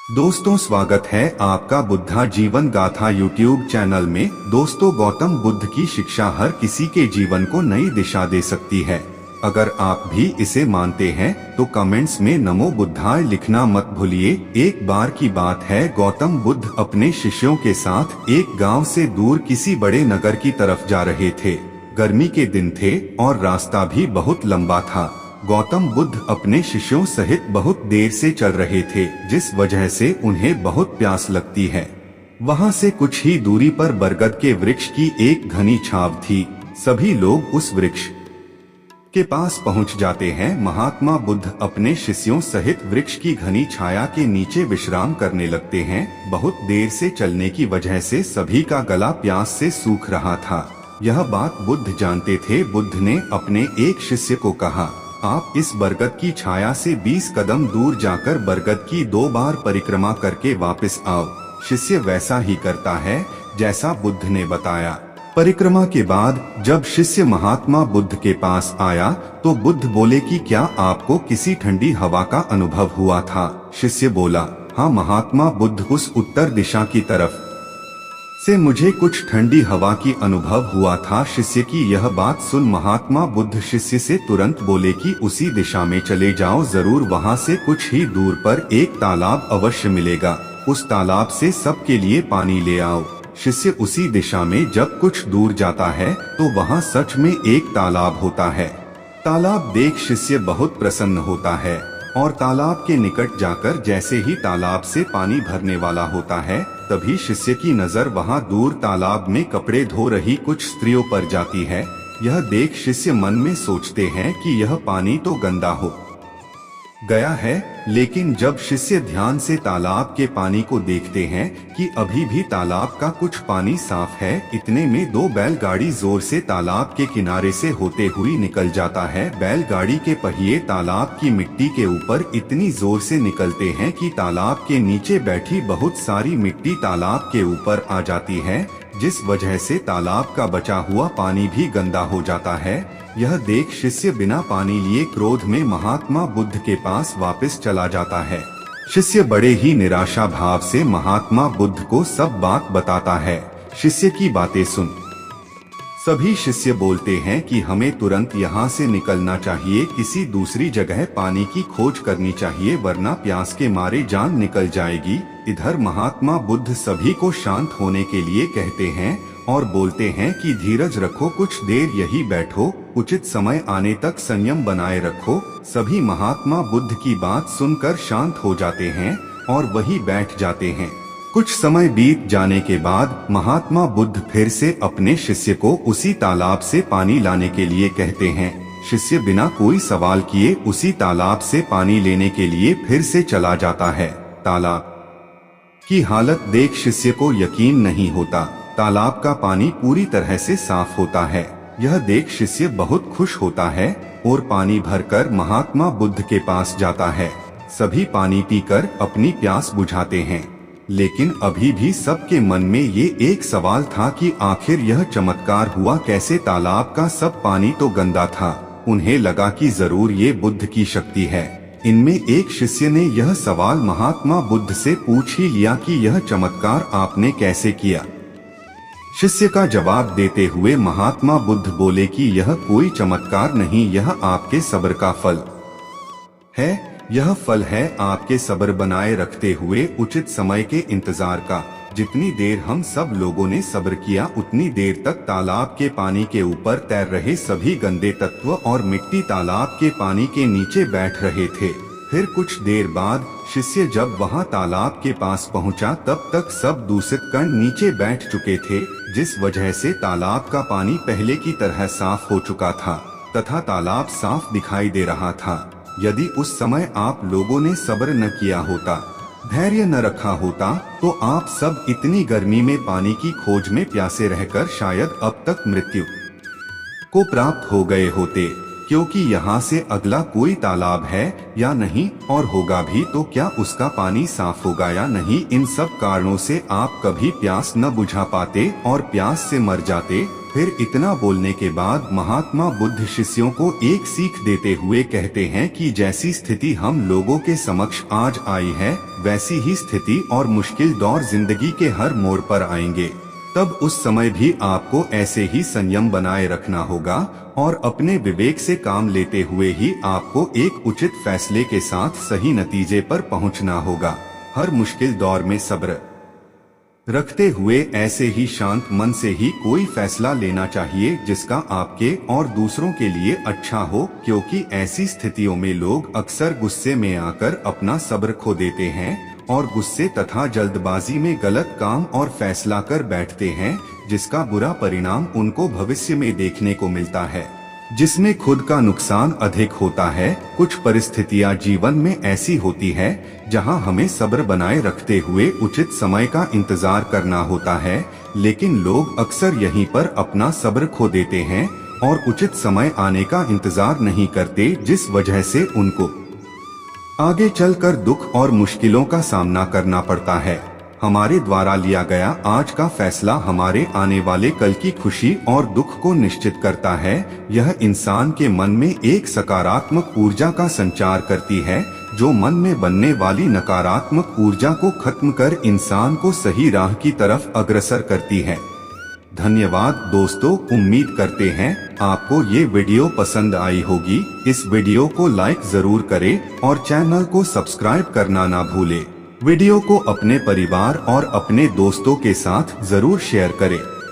दोस्तों, स्वागत है आपका बुद्धा जीवन गाथा यूट्यूब चैनल में। दोस्तों, गौतम बुद्ध की शिक्षा हर किसी के जीवन को नई दिशा दे सकती है। अगर आप भी इसे मानते हैं तो कमेंट्स में नमो बुद्धाय लिखना मत भूलिए। एक बार की बात है, गौतम बुद्ध अपने शिष्यों के साथ एक गांव से दूर किसी बड़े नगर की तरफ जा रहे थे। गर्मी के दिन थे और रास्ता भी बहुत लंबा था। गौतम बुद्ध अपने शिष्यों सहित बहुत देर से चल रहे थे, जिस वजह से उन्हें बहुत प्यास लगती है। वहां से कुछ ही दूरी पर बरगद के वृक्ष की एक घनी छाव थी। सभी लोग उस वृक्ष के पास पहुंच जाते हैं। महात्मा बुद्ध अपने शिष्यों सहित वृक्ष की घनी छाया के नीचे विश्राम करने लगते हैं। बहुत देर से चलने की वजह से सभी का गला प्यास से सूख रहा था। यह बात बुद्ध जानते थे। बुद्ध ने अपने एक शिष्य को कहा, आप इस बरगद की छाया से 20 कदम दूर जाकर बरगद की 2 बार परिक्रमा करके वापस आओ। शिष्य वैसा ही करता है जैसा बुद्ध ने बताया। परिक्रमा के बाद जब शिष्य महात्मा बुद्ध के पास आया तो बुद्ध बोले कि क्या आपको किसी ठंडी हवा का अनुभव हुआ था? शिष्य बोला, हाँ महात्मा बुद्ध, उस उत्तर दिशा की तरफ से मुझे कुछ ठंडी हवा की अनुभव हुआ था। शिष्य की यह बात सुन महात्मा बुद्ध शिष्य से तुरंत बोले कि उसी दिशा में चले जाओ, जरूर वहां से कुछ ही दूर पर एक तालाब अवश्य मिलेगा। उस तालाब से सबके लिए पानी ले आओ। शिष्य उसी दिशा में जब कुछ दूर जाता है तो वहां सच में एक तालाब होता है। तालाब देख शिष्य बहुत प्रसन्न होता है और तालाब के निकट जाकर जैसे ही तालाब से पानी भरने वाला होता है, तभी शिष्य की नजर वहां दूर तालाब में कपड़े धो रही कुछ स्त्रियों पर जाती है। यह देख शिष्य मन में सोचते हैं कि यह पानी तो गंदा हो गया है, लेकिन जब शिष्य ध्यान से तालाब के पानी को देखते हैं कि अभी भी तालाब का कुछ पानी साफ है, इतने में 2 बैलगाड़ी जोर से तालाब के किनारे से होते हुई निकल जाता है। बैलगाड़ी के पहिए तालाब की मिट्टी के ऊपर इतनी जोर से निकलते हैं कि तालाब के नीचे बैठी बहुत सारी मिट्टी तालाब के ऊपर आ जाती है, जिस वजह से तालाब का बचा हुआ पानी भी गंदा हो जाता है। यह देख शिष्य बिना पानी लिए क्रोध में महात्मा बुद्ध के पास वापस चला जाता है। शिष्य बड़े ही निराशा भाव से महात्मा बुद्ध को सब बात बताता है। शिष्य की बातें सुन सभी शिष्य बोलते हैं कि हमें तुरंत यहाँ से निकलना चाहिए, किसी दूसरी जगह पानी की खोज करनी चाहिए, वरना प्यास के मारे जान निकल जाएगी। इधर महात्मा बुद्ध सभी को शांत होने के लिए कहते हैं और बोलते हैं कि धीरज रखो, कुछ देर यही बैठो, उचित समय आने तक संयम बनाए रखो। सभी महात्मा बुद्ध की बात सुनकर शांत हो जाते हैं और वही बैठ जाते हैं। कुछ समय बीत जाने के बाद महात्मा बुद्ध फिर से अपने शिष्य को उसी तालाब से पानी लाने के लिए कहते हैं। शिष्य बिना कोई सवाल किए उसी तालाब से पानी लेने के लिए फिर से चला जाता है। तालाब की हालत देख शिष्य को यकीन नहीं होता। तालाब का पानी पूरी तरह से साफ होता है। यह देख शिष्य बहुत खुश होता है और पानी भरकर महात्मा बुद्ध के पास जाता है। सभी पानी पीकर अपनी प्यास बुझाते हैं, लेकिन अभी भी सबके मन में ये एक सवाल था कि आखिर यह चमत्कार हुआ कैसे? तालाब का सब पानी तो गंदा था। उन्हें लगा कि जरूर ये बुद्ध की शक्ति है। इनमें एक शिष्य ने यह सवाल महात्मा बुद्ध से पूछ ही लिया कि यह चमत्कार आपने कैसे किया? शिष्य का जवाब देते हुए महात्मा बुद्ध बोले कि यह कोई चमत्कार नहीं, यह आपके सब्र का फल है। यह फल है आपके सब्र बनाए रखते हुए उचित समय के इंतजार का। जितनी देर हम सब लोगों ने सब्र किया, उतनी देर तक तालाब के पानी के ऊपर तैर रहे सभी गंदे तत्व और मिट्टी तालाब के पानी के नीचे बैठ रहे थे। फिर कुछ देर बाद शिष्य जब वहां तालाब के पास पहुंचा, तब तक सब दूषित कण नीचे बैठ चुके थे, जिस वजह से तालाब का पानी पहले की तरह साफ हो चुका था तथा तालाब साफ दिखाई दे रहा था। यदि उस समय आप लोगों ने सब्र न किया होता, धैर्य न रखा होता, तो आप सब इतनी गर्मी में पानी की खोज में प्यासे रहकर शायद अब तक मृत्यु को प्राप्त हो गए होते। क्योंकि यहाँ से अगला कोई तालाब है या नहीं, और होगा भी तो क्या उसका पानी साफ होगा या नहीं, इन सब कारणों से आप कभी प्यास न बुझा पाते और प्यास से मर जाते। फिर इतना बोलने के बाद महात्मा बुद्ध शिष्यों को एक सीख देते हुए कहते हैं कि जैसी स्थिति हम लोगों के समक्ष आज आई है, वैसी ही स्थिति और मुश्किल दौर जिंदगी के हर मोड़ पर आएंगे। तब उस समय भी आपको ऐसे ही संयम बनाए रखना होगा और अपने विवेक से काम लेते हुए ही आपको एक उचित फैसले के साथ सही नतीजे पर पहुंचना होगा। हर मुश्किल दौर में सब्र रखते हुए ऐसे ही शांत मन से ही कोई फैसला लेना चाहिए जिसका आपके और दूसरों के लिए अच्छा हो, क्योंकि ऐसी स्थितियों में लोग अक्सर गुस्से में आकर अपना सब्र खो देते हैं और गुस्से तथा जल्दबाजी में गलत काम और फैसला कर बैठते हैं, जिसका बुरा परिणाम उनको भविष्य में देखने को मिलता है, जिसमें खुद का नुकसान अधिक होता है। कुछ परिस्थितियां जीवन में ऐसी होती है जहां हमें सब्र बनाए रखते हुए उचित समय का इंतजार करना होता है, लेकिन लोग अक्सर यहीं पर अपना सब्र खो देते हैं और उचित समय आने का इंतजार नहीं करते, जिस वजह से उनको आगे चलकर दुख और मुश्किलों का सामना करना पड़ता है। हमारे द्वारा लिया गया आज का फैसला हमारे आने वाले कल की खुशी और दुख को निश्चित करता है। यह इंसान के मन में एक सकारात्मक ऊर्जा का संचार करती है, जो मन में बनने वाली नकारात्मक ऊर्जा को खत्म कर इंसान को सही राह की तरफ अग्रसर करती है। धन्यवाद दोस्तों, उम्मीद करते हैं आपको ये वीडियो पसंद आई होगी। इस वीडियो को लाइक जरूर करें और चैनल को सब्सक्राइब करना ना भूलें। वीडियो को अपने परिवार और अपने दोस्तों के साथ जरूर शेयर करें।